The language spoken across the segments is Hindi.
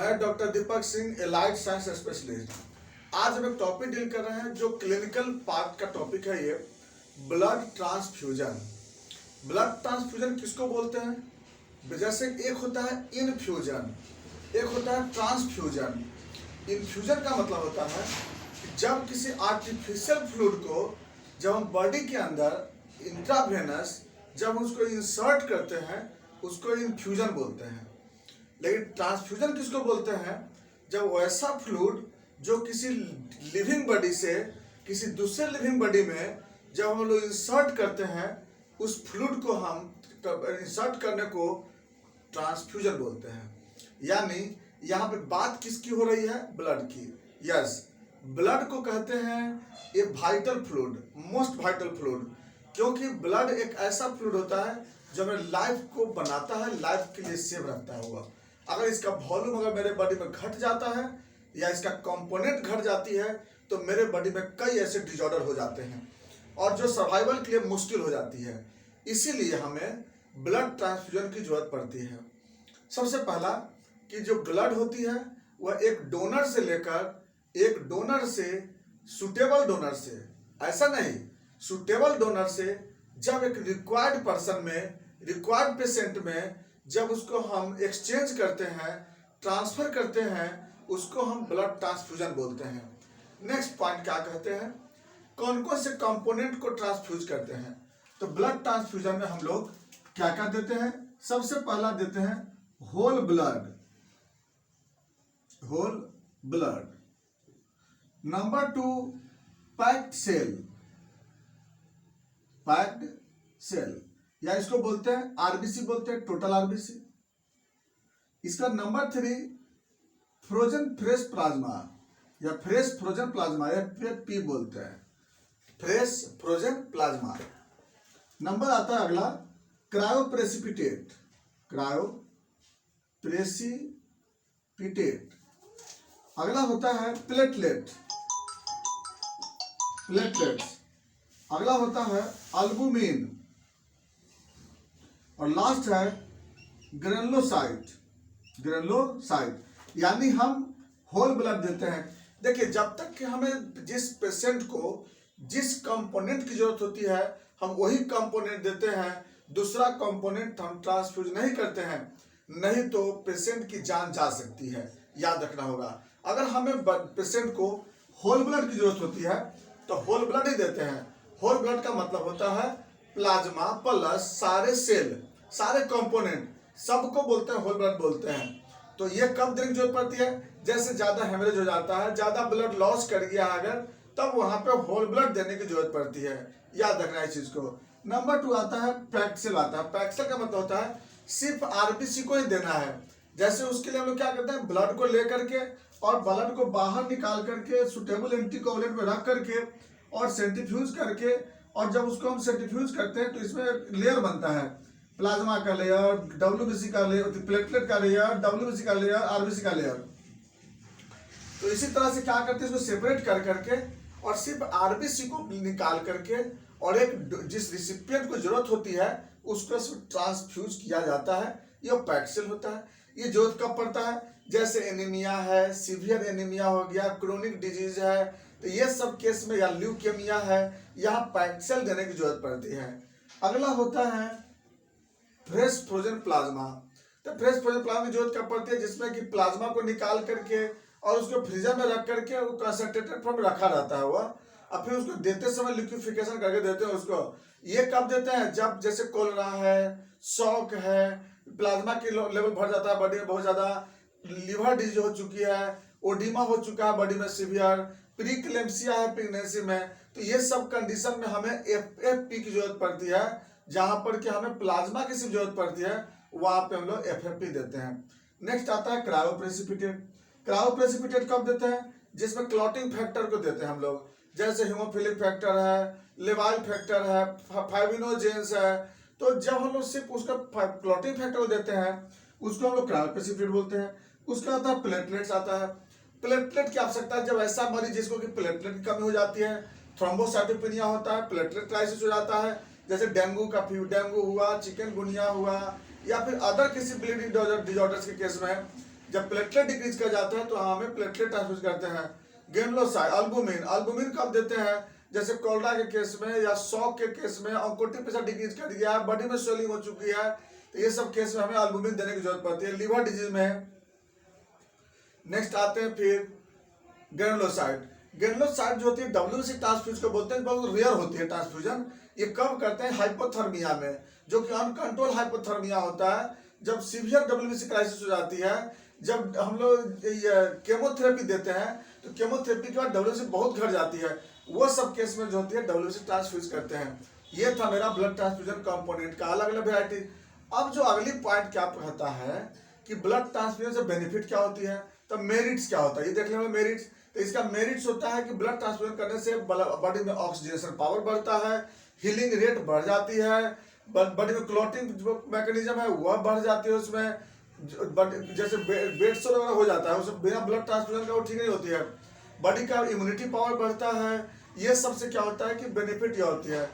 मैं doctor Deepak Singh, allied science specialist. आज हम एक टॉपिक डील कर रहे हैं जो क्लिनिकल पार्ट का टॉपिक है। ये ब्लड ट्रांसफ्यूजन। ब्लड ट्रांसफ्यूजन किसको बोलते हैं? जैसे एक होता है इनफ्यूजन, एक होता है ट्रांसफ्यूजन। इन्फ्यूजन का मतलब होता है कि जब किसी आर्टिफिशियल फ्लूइड को जब हम बॉडी के अंदर इंट्रावेनस जब उसको इंसर्ट करते हैं उसको इन्फ्यूजन बोलते हैं। लेकिन ट्रांसफ्यूजन किसको बोलते हैं? जब वैसा फ्लूइड जो किसी लिविंग बॉडी से किसी दूसरे लिविंग बॉडी में जब हम लोग इंसर्ट करते हैं, उस फ्लूइड को हम इंसर्ट करने को ट्रांसफ्यूजन बोलते हैं। यानी यहाँ पे बात किसकी हो रही है? ब्लड की। यस, ब्लड को कहते हैं a vital fluid, most vital fluid, क्योंकि ब्लड एक ऐसा फ्लूइड होता है जो हमें लाइफ को बनाता है, लाइफ के लिए सेव रखता हुआ। अगर इसका वॉल्यूम अगर मेरे बॉडी में घट जाता है या इसका कंपोनेंट घट जाती है तो मेरे बॉडी में कई ऐसे डिजॉर्डर हो जाते हैं और जो सर्वाइवल के लिए मुश्किल हो जाती है। इसीलिए हमें ब्लड ट्रांसफ्यूजन की जरूरत पड़ती है। सबसे पहला कि जो ब्लड होती है वह एक डोनर से लेकर एक डोनर से सुटेबल डोनर से, ऐसा नहीं, सुटेबल डोनर से जब एक रिक्वायर्ड पर्सन में, रिक्वायर्ड पेशेंट में जब उसको हम एक्सचेंज करते हैं, ट्रांसफर करते हैं, उसको हम ब्लड ट्रांसफ्यूजन बोलते हैं। नेक्स्ट पॉइंट क्या कहते हैं? कौन कौन से कंपोनेंट को ट्रांसफ्यूज करते हैं? तो ब्लड ट्रांसफ्यूजन में हम लोग क्या क्या देते हैं? सबसे पहला देते हैं whole blood, whole blood. Number 2 packed cell, packed cell, या इसको बोलते हैं आरबीसी, बोलते हैं टोटल आरबीसी। इसका नंबर 3 फ्रोजन फ्रेश प्लाज्मा या फ्रेश फ्रोजन प्लाज्मा, या पी बोलते हैं, फ्रेश फ्रोजन प्लाज्मा। नंबर आता है अगला क्रायो प्रेसिपिटेट, क्रायो प्रेसिपिटेट। अगला होता है प्लेटलेट, प्लेटलेट्स। अगला होता है अल्बुमिन और लास्ट है ग्रेनुलोसाइट, ग्रेनुलोसाइट। यानी हम होल ब्लड देते हैं। देखिए, जब तक कि हमें जिस पेशेंट को जिस कंपोनेंट की जरूरत होती है हम वही कंपोनेंट देते हैं, दूसरा कंपोनेंट हम ट्रांसफ्यूज नहीं करते हैं, नहीं तो पेशेंट की जान जा सकती है। याद रखना होगा, अगर हमें पेशेंट को होल ब्लड की जरूरत होती है तो होल ब्लड ही देते हैं। होल ब्लड का मतलब होता है प्लाज्मा प्लस सारे सेल, सारे कंपोनेंट, सबको बोलते हैं होल ब्लड बोलते हैं। तो ये कब देने की जरूरत पड़ती है? जैसे ज्यादा हेमरेज हो जाता है, ज्यादा ब्लड लॉस कर गया अगर, तब वहां पे होल ब्लड देने की जरूरत पड़ती है। याद रखना इस चीज को। नंबर 2 आता है पैक्ड सेल आता है। पैक्ड सेल का मतलब होता है सिर्फ आरबीसी को ही देना है। जैसे उसके लिए हम लोग क्या करते हैं, ब्लड को लेकर के और ब्लड को बाहर निकाल करके सुटेबल एंटीकोगुलेंट में रख करके और सेंट्रीफ्यूज करके, और जब उसको हम सेंट्रीफ्यूज करते हैं तो इसमें लेयर बनता है, प्लाज्मा का लेयर, डब्ल्यूबीसी का लेयर, प्लेटलेट का लेयर, डब्ल्यूबीसी का लेयर, आरबीसी का लेयर। तो इसी तरह से क्या करते हैं, इसको सेपरेट कर करके और सिर्फ आरबीसी को निकाल करके और एक जिस रिसिपिएंट को जरूरत होती है उसको ट्रांसफ्यूज किया जाता है। ये पैक्ड सेल होता है। ये जरूरत कब पड़ता है? जैसे एनीमिया है, सीवियर एनीमिया हो गया, क्रोनिक डिजीज है, तो ये सब केस में, या ल्यूकेमिया है, यहाँ पैक्ड सेल देने की जरूरत पड़ती है। अगला होता है फ्रेश फ्रोजन प्लाज्मा। तो फ्रेश फ्रोजन प्लाज्मा की जरूरत कब पड़ती है? जिसमें कि प्लाज्मा को निकाल करके और उसको फ्रीजर में रख करके वो कंसंट्रेटेड फॉर्म में रखा रहता है वह, और फिर उसको देते समय लिक्विफिकेशन करके देते हैं उसको। ये कब देते हैं? जब जैसे कोलरा है, शॉक है, प्लाज्मा की लेवल बढ़ जाता है बॉडी में बहुत ज्यादा, लिवर डिजीज हो चुकी है, ओडिमा हो चुका है बॉडी में सीवियर, प्रीक्लेम्सिया है प्रेगनेंसी में, तो ये सब कंडीशन में हमें एफएफपी की जरूरत पड़ती है। जहां पर कि हमें प्लाज्मा की सिर्फ जरूरत पड़ती है वहां पे हम लोग एफएफपी देते हैं। नेक्स्ट आता है क्रायो प्रेसिपिटेट। क्रायो प्रेसिपिटेट कब देते हैं? जिसमें क्लॉटिंग फैक्टर को देते हैं हम लोग, जैसे हीमोफिलिक फैक्टर है, लेवाइल फैक्टर है, फाइब्रिनोजेंस है। तो जब हम लोग सिर्फ उसका क्लॉटिंग फैक्टर को देते हैं उसको हम लोग क्रायो प्रेसिपिटेट बोलते हैं। उसका आता है प्लेटलेट्स आता है। प्लेटलेट की आवश्यकता है जब ऐसा मरीज जिसको कि प्लेटलेट की कमी हो जाती है, थ्रोम्बोसाइटोपेनिया होता है, प्लेटलेट क्राइसिस हो जाता है, जैसे डेंगू हुआ, चिकनगुनिया हुआ, या फिर अदर किसी ब्लीडिंग डिजॉर्डर्स के केस में जब प्लेटलेट डिक्रीज कर जाता है तो हमें प्लेटलेट ट्रांसफ्यूज करते हैं। ग्रेनुलोसाइट, अल्बुमिन, अल्बुमिन कब देते हैं, जैसे कोल्डा के केस में या शॉक के केस में ऑन्कोटिक प्रेशर डिक्रीज कर दिया है, बॉडी में स्वेलिंग हो चुकी है, तो ये सब केस में हमें अल्बुमिन देने की जरूरत पड़ती है। लिवर डिजीज में नेक्स्ट आते हैं फिर ग्रेनुलोसाइट। ग्रेनुलोसाइट जो होती है WBC ट्रांसफ्यूज को बोलते हैं, बहुत रेयर होती है ट्रांसफ्यूजन। ये कब करते हैं, हाइपोथर्मिया में, जो कि अनकंट्रोल हाइपोथर्मिया होता है, जब सीवियर WBC क्राइसिस हो जाती है, जब हम लोग केमोथेरेपी देते हैं तो केमोथेरेपी के बाद WBC बहुत घट जाती है, वो सब केस में जो होती है WBC ट्रांसफ्यूज करते हैं। ये था मेरा ब्लड ट्रांसफ्यूजन कंपोनेंट का अलग अलग वेराइटी। अब जो अगली पॉइंट क्या कहता है कि ब्लड ट्रांसफ्यूजन से बेनिफिट क्या होती है, तो मेरिट्स क्या होता है, ये देख लेंगे मेरिट्स। तो इसका मेरिट्स होता है कि ब्लड ट्रांसफ्यूजन करने से बॉडी में ऑक्सीजनेशन पावर बढ़ता है, हीलिंग रेट बढ़ जाती है, बॉडी में क्लॉटिंग जो मैकेनिज्म है वह बढ़ जाती है, उसमें जैसे बेड सोर वगैरह हो जाता है, उसमें बिना ब्लड ट्रांसफ्यूजन का वो ठीक नहीं होती है, बॉडी का इम्यूनिटी पावर बढ़ता है। ये सबसे क्या होता है कि बेनिफिट यह होती है।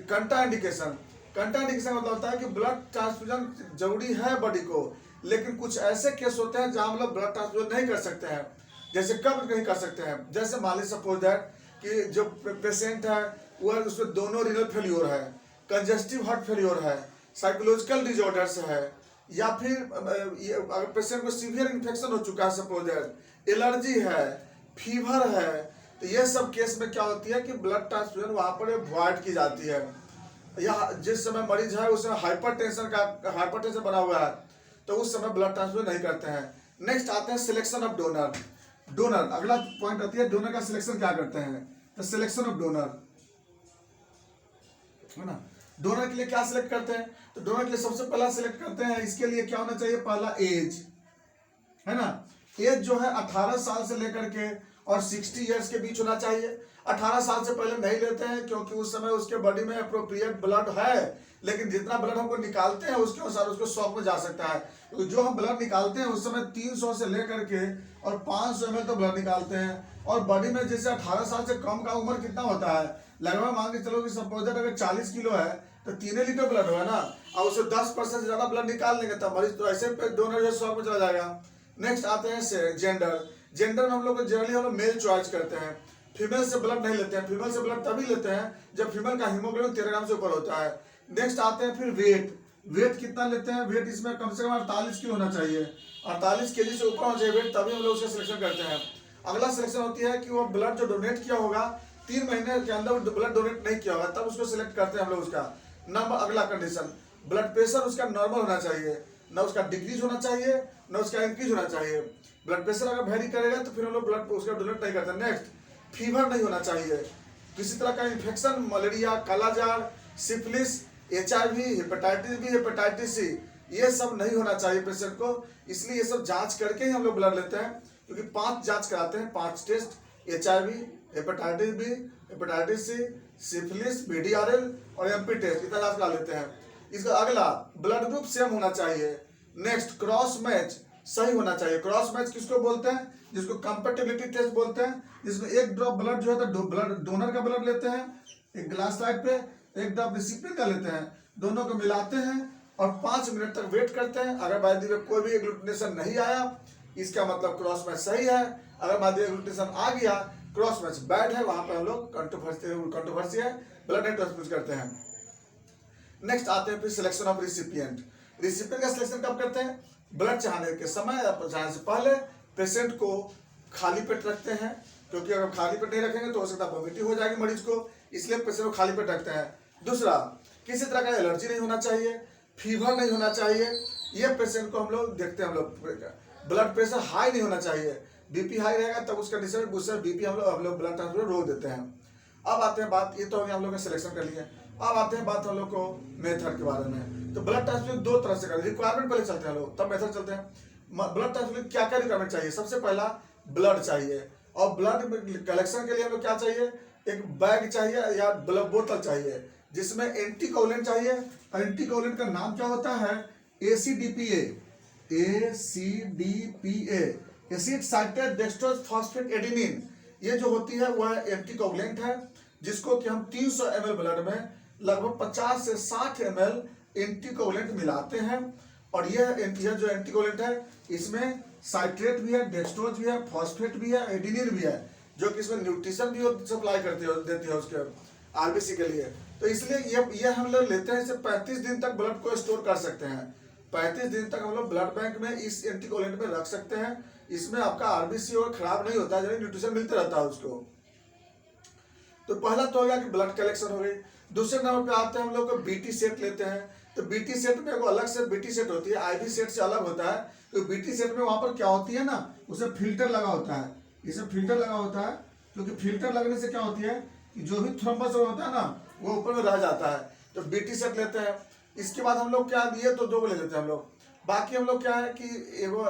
कंट्राइंडिकेशन, कंट्राइंडिकेशन मतलब होता है कि ब्लड ट्रांसफ्यूजन जरूरी है बॉडी को, लेकिन कुछ ऐसे केस होते हैं जहां हम लोग ब्लड ट्रांसफ्यूजन नहीं कर सकते हैं। जैसे कब नहीं कर सकते हैं, जैसे मान लीजिए सपोज दैट कि जो पेशेंट है वह उसमें दोनों रीनल फेल्योर है, कंजेस्टिव हार्ट फेल्योर है, साइकोलॉजिकल डिजॉर्डर्स है, या फिर अगर पेशेंट को सीवियर इन्फेक्शन हो चुका है, सपोज दैट एलर्जी है, फीवर है, तो ये सब केस में क्या होती है कि ब्लड ट्रांसफ्यूजन वहां पर अवॉइड की जाती है। या जिस समय मरीज है उसमें हाइपरटेंशन बना हुआ है, तो उस समय ब्लड ट्रांसफ्यूजन नहीं करते हैं। नेक्स्ट आते हैं सिलेक्शन ऑफ डोनर। डोनर अगला पॉइंट आती है, डोनर का सिलेक्शन क्या करते हैं, तो सिलेक्शन ऑफ डोनर है ना। डोनर के लिए क्या सिलेक्ट करते हैं, तो डोनर के लिए सबसे पहला सिलेक्ट करते हैं, इसके लिए क्या होना चाहिए, पहला एज है ना। एज जो है 18 साल से लेकर के और 60 इयर्स के बीच होना चाहिए। 18 साल से पहले नहीं लेते हैं क्योंकि उस समय उसके बॉडी में अप्रोप्रिएट ब्लड है, लेकिन जितना ब्लड हमको निकालते हैं उसके अनुसार उसको शॉक में जा सकता है। तो जो हम ब्लड निकालते हैं उस समय 300 से लेकर के और 500 ml तो ब्लड निकालते हैं, और बॉडी में जैसे 18 साल से कम का उम्र कितना होता है, लगभग मान के चलो कि सपोज दैट अगर 40 किलो है तो 3 लीटर ब्लड होगा ना, और उससे 10% से ज्यादा ब्लड निकाल लेंगे तो मरीज तो ऐसे डोनर जो शॉक में चला जाएगा। नेक्स्ट आते हैं जेंडर। जेंडर में हम लोग जनरली हम लोग मेल चॉइस करते हैं, फीमेल से ब्लड नहीं लेते हैं। फीमेल से ब्लड तभी लेते हैं जब फीमेल का हीमोग्लोबिन 13 ग्राम से ऊपर होता है। नेक्स्ट आते हैं फिर वेट। वेट कितना लेते हैं, वेट इसमें कम से कम 48 किलो होना चाहिए, 48 kg से ऊपर होना चाहिए वेट, तभी हम लोग उसका सिलेक्शन करते हैं। अगला सिलेक्शन होती है कि वो ब्लड जो डोनेट किया होगा 3 महीने के अंदर ब्लड डोनेट नहीं किया होगा, तब उसको सिलेक्ट करते हैं हम लोग उसका नंबर। अगला कंडीशन, ब्लड प्रेशर उसका नॉर्मल होना चाहिए, ना उसका डिक्रीज होना चाहिए ना उसका इंक्रीज होना चाहिए। ब्लड प्रेशर अगर वेरी करेगा तो फिर हम लोग ब्लड उसका डोनेट नहीं करते। नेक्स्ट, फीवर नहीं होना चाहिए, किसी तरह का infection, malaria, kala azar, syphilis, HIV, hepatitis B, hepatitis C, ये सब नहीं होना चाहिए पेशेंट को। इसलिए ये सब जांच करके ही हम लोग ब्लड लेते हैं, क्योंकि 5 जांच कराते हैं, 5 test, HIV, hepatitis B, hepatitis C, syphilis, BDRL और MP टेस्ट, इतना जांच करा लेते हैं। इसका अगला, ब्लड ग्रुप सेम होना चाहिए। नेक्स्ट, क्रॉस मैच सही होना चाहिए। क्रॉस मैच किसको बोलते हैं, जिसको कंपेटिबिलिटी टेस्ट बोलते हैं, जिसमें एक ड्रॉप ब्लड जो है तो ब्लड डोनर का ब्लड लेते हैं एक ग्लास टाइप पे, एक ड्रॉप रिसिपिएंट का लेते हैं, दोनों को मिलाते हैं और 5 मिनट तक वेट करते हैं। अगर बाय द वे कोई भी एग्लूटिनेशन नहीं आया, इसका मतलब क्रॉस मैच सही है। अगर बाय द वे एग्लूटिनेशन आ गया, क्रॉस मैच बैड है, वहां पर हम लोग कंट्रोवर्सी है, ब्लड नहीं ट्रांसफ्यूज करते हैं। नेक्स्ट आते हैं फिर सिलेक्शन ऑफ रिसिपिएंट। रिसिपिएंट का सिलेक्शन कब करते हैं, ब्लड चाहने के समय या चाहने से पहले पेशेंट को खाली पेट रखते हैं, क्योंकि अगर खाली पेट नहीं रखेंगे तो हो सकता है वोमिटिंग हो जाएगी मरीज को, इसलिए पेशेंट को खाली पेट रखते हैं। दूसरा, किसी तरह का एलर्जी नहीं होना चाहिए, फीवर नहीं होना चाहिए, ये पेशेंट को हम लोग देखते हैं। हम लोग ब्लड प्रेशर हाई नहीं होना चाहिए, BP हाई रहेगा तब उसका कंडीशन उससे BP हम लोग ब्लड ट्रांसफ्यूजन रोक देते हैं। अब आते हैं बात, ये तो हो गया हम लोग ने सिलेक्शन कर लिया, अब आते हैं बात हम लोग को मेथड के बारे में। तो ब्लड ट्रांसफ्यूजन 2 तरह से करें, रिक्वायरमेंट पहले चलते हैं लोग, तब मेथड चलते हैं। ब्लड ट्रांसफ्यूजन क्या क्या रिक्वायरमेंट चाहिए, सबसे पहला ब्लड चाहिए, और ब्लड कलेक्शन के लिए हमें क्या चाहिए, एक बैग चाहिए या ब्लड बोतल चाहिए जिसमें एंटीकोगुलेंट चाहिए। एंटीकोगुलेंट का नाम क्या होता है, ACDPA, acid citrate dextrose phosphate adenine. ये जो होती है वह एंटीकोगुलेंट है, जिसको कि हम 300 ml ब्लड में लगभग 50 से 60 ml एंटीकोगुलेंट मिलाते हैं। और यह जो एंटीकोगुलेंट है इसमें साइट्रेट भी है, डेक्सट्रोज भी है, फॉस्फेट भी है, एडिनिन भी है, जो कि इसमें न्यूट्रिशन भी सप्लाई देती है उसके आरबीसी के लिए। तो इसलिए ये हम लोग लेते हैं, इसे 35 दिन तक ब्लड को स्टोर कर सकते हैं। 35 दिन तक हम लोग ब्लड बैंक में इस एंटीकोएगुलेंट में रख सकते हैं। इसमें आपका आरबीसी और खराब नहीं होता है, न्यूट्रिशन मिलते रहता है उसको। तो पहला तो हो गया कि ब्लड कलेक्शन हो गई। दूसरे नंबर पे आते हैं हम लोग को बीटी सेट लेते हैं। तो बीटी सेट में एक अलग से बीटी सेट होती है, आईवी सेट से अलग होता है। तो बीटी सेट में वहां पर क्या होती है ना, उसे फिल्टर लगा होता है, इसे फिल्टर लगा होता है, क्योंकि फिल्टर लगने से क्या होती है कि जो भी थ्रोम्बस होता है ना वो ऊपर में रह जाता है। तो बीटी सेट लेते हैं। इसके बाद हम लोग क्या दिए, तो 2 ले लेते हैं हम लोग। बाकी हम लोग क्या है कि वो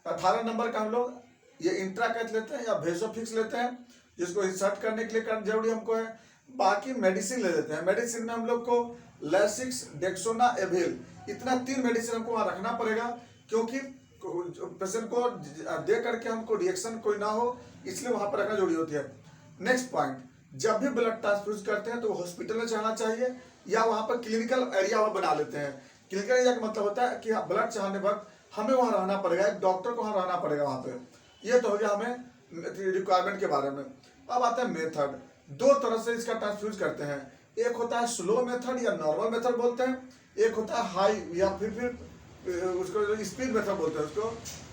18 नंबर का हम लोग ये इंट्राकैथ लेते हैं या वेसोफिक्स लेते हैं, जिसको इंसर्ट करने के लिए जरूरी हमको है। बाकी मेडिसिन ले लेते हैं। मेडिसिन में हम लोग को लैसिक्स, डेक्सोना, एविल, इतना 3 मेडिसिन हमको वहाँ रखना पड़ेगा, क्योंकि पेशेंट को दे करके हमको रिएक्शन कोई ना हो, इसलिए वहाँ पर रखना जरूरी होती है। नेक्स्ट पॉइंट, जब भी ब्लड ट्रांसफ्यूज करते हैं तो हॉस्पिटल में जाना चाहिए या वहाँ पर क्लिनिकल एरिया बना लेते हैं। क्लिनिकल एरिया का मतलब होता है कि ब्लड चढ़ाने वक्त हमें वहाँ रहना पड़ेगा, एक डॉक्टर को वहाँ रहना पड़ेगा वहाँ पे। ये तो हो गया हमें रिक्वायरमेंट के बारे में। अब आता है मेथड। 2 तरह से इसका ट्रांसफ्यूज करते हैं। एक होता है स्लो मेथड या नॉर्मल मेथड बोलते हैं, एक होता है हाई या फिर उसको स्पीड मेथड बोलते हैं उसको,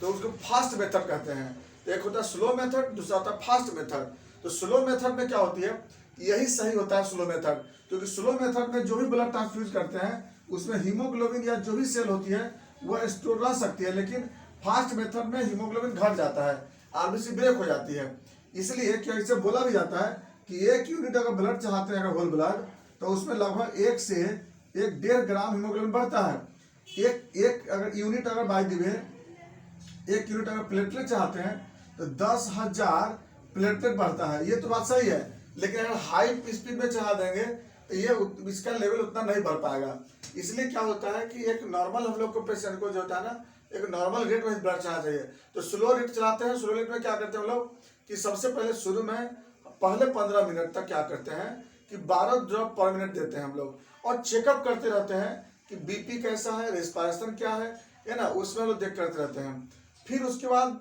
तो उसको फास्ट मेथड कहते हैं। एक होता है स्लो मेथड, दूसरा होता है फास्ट मेथड। तो स्लो मेथड में क्या होती है, यही सही होता है स्लो मेथड, क्योंकि स्लो मेथड में जो भी ब्लड ट्रांसफ्यूज करते हैं उसमें हीमोग्लोबिन या जो भी सेल होती है वह स्टोर रह सकती है, लेकिन फास्ट मेथड में हीमोग्लोबिन घट जाता है, आरबीसी ब्रेक हो जाती है। इसलिए क्या इसे बोला भी जाता है कि 1 यूनिट अगर ब्लड चाहते हैं अगर होल ब्लड, तो उसमें लगभग 1 से 1.5 ग्राम हीमोग्लोबिन बढ़ता है। एक अगर यूनिट अगर बाय द वे 1 यूनिट अगर प्लेटलेट चाहते हैं तो 10,000 प्लेटलेट बढ़ता है। ये तो बात सही है, लेकिन अगर हाई स्पीड में चढ़ा देंगे तो ये इसका लेवल उतना नहीं बढ़ पाएगा। इसलिए क्या होता है कि एक नॉर्मल हम लोग को पेशेंट को जो होता है ना, एक नॉर्मल रेट में ब्लड चढ़ाना चाहिए। तो स्लो रेट चलाते हैं। स्लो रेट में क्या करते हैं हम लोग कि सबसे पहले शुरू में पहले 15 मिनट तक क्या करते हैं कि 12 ड्रॉप पर मिनट देते हैं हम लोग, और चेकअप करते रहते हैं कि बीपी कैसा है, रेस्पिरेशन क्या है ना, उसमें हम लोग देख करते रहते हैं। फिर उसके बाद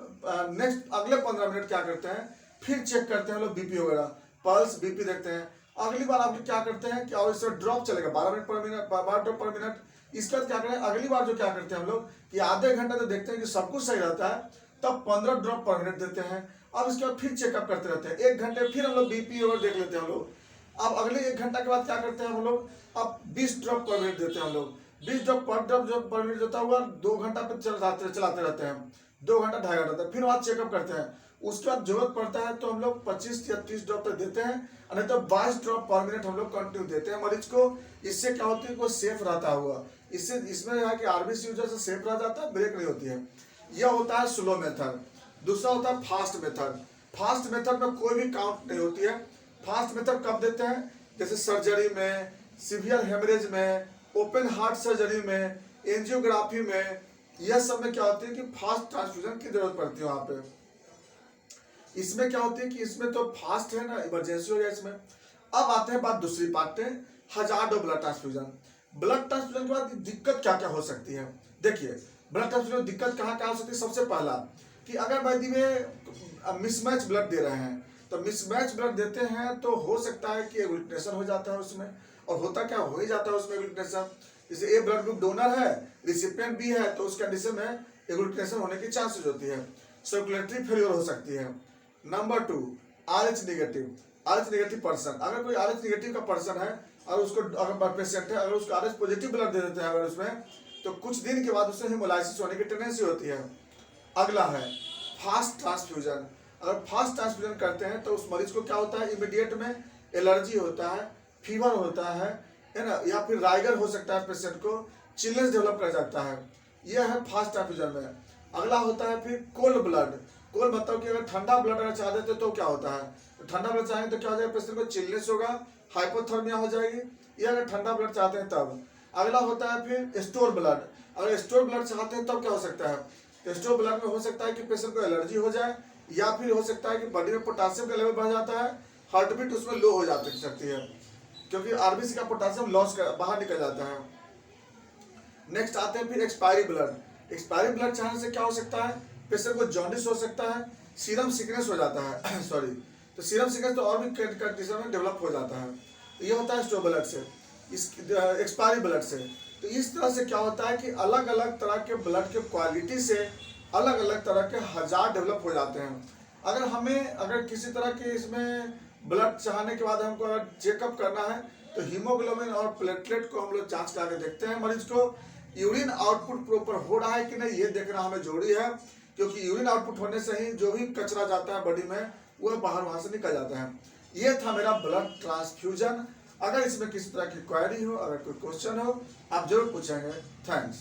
नेक्स्ट अगले 15 मिनट क्या करते हैं, फिर चेक करते हैं हम लोग बीपी वगैरह, पल्स, बीपी देखते हैं। अगली बार आप लोग क्या करते हैं कि और इससे ड्रॉप चलेगा 12 मिनट पर मिनट, 12 ड्रॉप पर मिनट। इसके बाद क्या करें, अगली बार जो क्या करते हैं हम लोग कि आधे घंटे तक देखते हैं कि सब कुछ सही रहता है, तब 15 ड्रॉप पर मिनट देते हैं। अब इसके बाद फिर चेकअप करते रहते हैं 1 घंटे, फिर हम लोग बीपी और देख लेते हैं हम लोग। अब अगले 1 घंटा के बाद क्या करते हैं हम लोग, अब 20 ड्रॉप पर मिनट देते हैं हम लोग। 20 ड्रॉप पर मिनट देता हुआ 2 घंटा पे चलाते रहते हैं, 2 घंटा 2.5 घंटा तक। फिर वहाँ चेकअप करते हैं। उसके बाद जरूरत पड़ता है तो हम लोग 25 या 30 ड्रॉप तक देते हैं, नहीं तो 22 ड्रॉप पर मिनट हम लोग कंटिन्यू देते हैं मरीज को। इससे क्या होती है, वो सेफ रहता हुआ, इससे इसमें है कि आरबीसी यूजर से सेफ रह जाता है, ब्रेक नहीं होती है। यह होता है स्लो मेथड। दूसरा होता है फास्ट मेथड। फास्ट मेथड में कोई भी काउंट नहीं होती है। फास्ट मेथड कब देते हैं, जैसे सर्जरी में, सीवियर हेमरेज में, ओपन हार्ट सर्जरी में, एंजियोग्राफी में, यह सब में क्या होती है कि फास्ट ट्रांसफ्यूजन की जरूरत पड़ती है वहां पे। इसमें क्या होती है कि इसमें तो फास्ट है ना, इमरजेंसी हो गया इसमें। अब आते हैं बात दूसरी पार्ट में, hazard blood transfusion. Blood transfusion के बाद दिक्कत क्या क्या हो सकती है। देखिए ब्लड ट्रांसफ्यूजन में दिक्कत कहाँ कहाँ हो सकती है। सबसे पहला कि अगर भाई में मिसमैच ब्लड दे रहे हैं, तो मिसमैच ब्लड देते हैं तो हो सकता है कि एग्लूटिनेशन हो जाता है उसमें, और होता क्या हो ही जाता है उसमें एग्लूटिनेशन। जैसे ए ब्लड ग्रुप डोनर है, रिसिपिएंट भी है, तो उस कंडीशन में एग्लूटिनेशन होने की चांसेस होती है, सर्कुलेटरी फेलियर हो सकती है। Number 2, RH negative. RH negative person, अगर कोई RH नेगेटिव का पर्सन है और उसको अगर पेशेंट है, अगर उसको RH पॉजिटिव ब्लड दे देते हैं अगर उसमें, तो कुछ दिन के बाद उससे हेमोलाइसिस होने की टेंडेंसी होती है। अगला है फास्ट ट्रांसफ्यूजन। अगर फास्ट ट्रांसफ्यूजन करते हैं तो उस मरीज को क्या होता है, इमीडिएट में एलर्जी होता है, फीवर होता है ना, या फिर राइगर हो सकता है, पेशेंट को चिलनेस डेवलप कर जाता है। यह है फास्ट ट्रांसफ्यूजन में। अगला होता है फिर कोल्ड ब्लड। कोल्ड मतलब कि अगर ठंडा ब्लड अगर चाह देते तो क्या होता है, तो ठंडा ब्लड चाहेंगे तो क्या हो जाएगा, पेशेंट को चिलनेस होगा, हाइपोथर्मिया हो जाएगी, ये अगर ठंडा ब्लड चाहते हैं तब। अगला होता है फिर स्टोर ब्लड। अगर स्टोर ब्लड चाहते हैं तब क्या हो सकता है, तो स्टोर ब्लड में हो सकता है कि पेशेंट को एलर्जी हो जाए, या फिर हो सकता है कि बॉडी में पोटासियम का लेवल बढ़ जाता है, हार्ट बीट उसमें लो हो जाती सकती है, क्योंकि आरबीसी का पोटासियम लॉस बाहर निकल जाता है। नेक्स्ट आते हैं फिर एक्सपायरी ब्लड। एक्सपायरी ब्लड चाहने से क्या हो सकता है पेशेंट को जॉन्डिस हो सकता है, सीरम सिकनेस हो जाता है सॉरी, तो सीरम सिकनेस तो और भी कंडीशन में डेवलप हो जाता है। ये होता है स्टोर ब्लड से, इस एक्सपायरी ब्लड से। तो इस तरह से क्या होता है कि अलग अलग तरह के ब्लड के क्वालिटी से अलग अलग तरह के हजार डेवलप हो जाते हैं। अगर किसी तरह के इसमें ब्लड चाहने के बाद हमको अगर चेकअप करना है तो हीमोग्लोबिन और प्लेटलेट को हम लोग जांच करके देखते हैं मरीज को। यूरिन आउटपुट प्रॉपर हो रहा है कि नहीं ये देखना हमें जरूरी है, क्योंकि यूरिन आउटपुट होने से ही जो भी कचरा जाता है बॉडी में वह बाहर वहां से निकल जाता है। ये था मेरा ब्लड ट्रांसफ्यूजन। अगर इसमें किसी तरह की क्वेरी हो, अगर कोई क्वेश्चन हो, आप जरूर पूछेंगे। थैंक्स।